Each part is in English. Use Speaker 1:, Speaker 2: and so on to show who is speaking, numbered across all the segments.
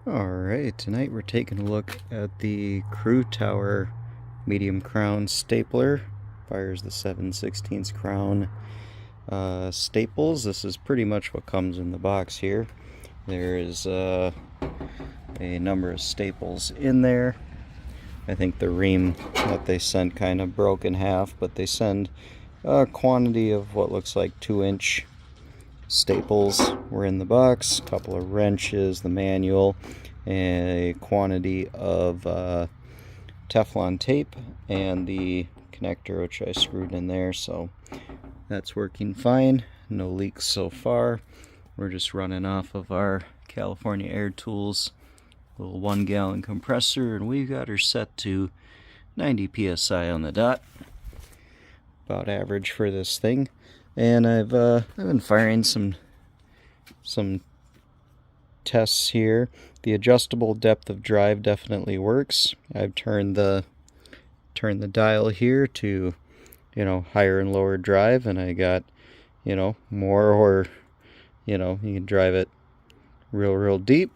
Speaker 1: Alright, tonight we're taking a look at the CREWTOWER medium crown stapler. Fires the 7/16 crown staples. This is pretty much what comes in the box here. There is a number of staples in there. I think the ream that they sent kind of broke in half, but they send a quantity of what looks like 2-inch staples were in the box, a couple of wrenches, the manual, a quantity of Teflon tape, and the connector which I screwed in there, so that's working fine. No leaks so far. We're just running off of our California Air Tools little 1-gallon compressor, and we got her set to 90 psi on the dot. About average for this thing. And I've been firing some tests here. The adjustable depth of drive definitely works. I've turned the dial here to, higher and lower drive, and I got, more, or you can drive it real deep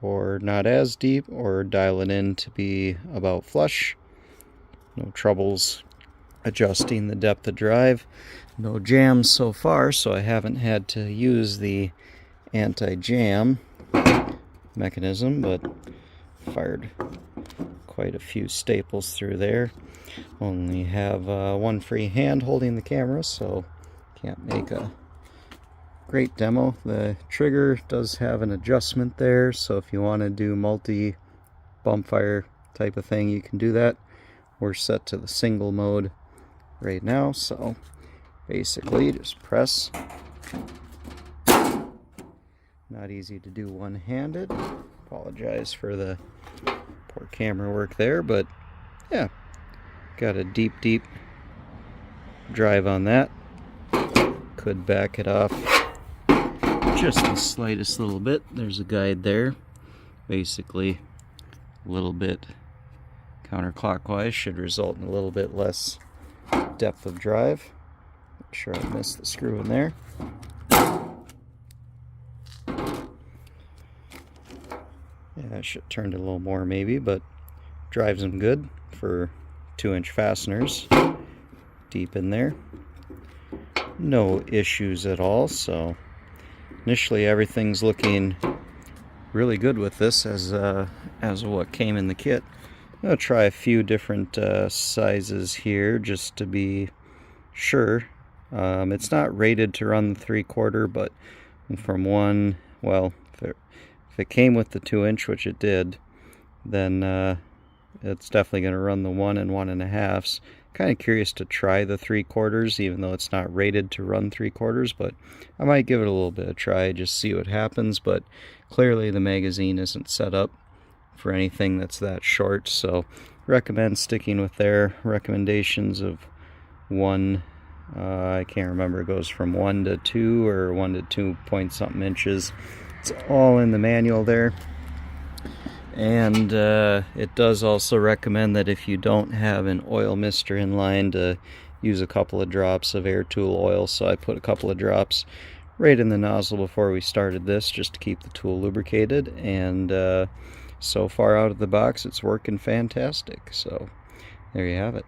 Speaker 1: or not as deep, or dial it in to be about flush. No troubles adjusting the depth of drive. No jams so far, so I haven't had to use the anti-jam mechanism, but fired quite a few staples through there. Only have one free hand holding the camera, so can't make a great demo. The trigger does have an adjustment there, so if you want to do multi bump fire type of thing, you can do that. We're set to the single mode right now, so basically just press. Not easy to do one-handed. Apologize for the poor camera work there, but yeah, got a deep drive on that. Could back it off just the slightest little bit. There's a guide there. Basically a little bit counterclockwise should result in a little bit less depth of drive. Make sure I missed the screw in there. Yeah, I should turn it a little more maybe, but drives them good for 2-inch fasteners. Deep in there. No issues at all, so initially everything's looking really good with this as what came in the kit. I'm going to try a few different sizes here just to be sure. It's not rated to run the 3/4, but from one, well, if it came with the 2-inch, which it did, then it's definitely going to run the 1 and 1.5s. Kind of curious to try the 3/4, even though it's not rated to run 3/4, but I might give it a little bit of try, just see what happens. But clearly the magazine isn't set up for anything that's that short, so recommend sticking with their recommendations of 1, I can't remember, it goes from 1 to 2 or 1 to 2 point something inches. It's all in the manual there. And it does also recommend that if you don't have an oil mister in line, to use a couple of drops of Air Tool oil. So I put a couple of drops right in the nozzle before we started this, just to keep the tool lubricated. And so far out of the box, it's working fantastic. So there you have it.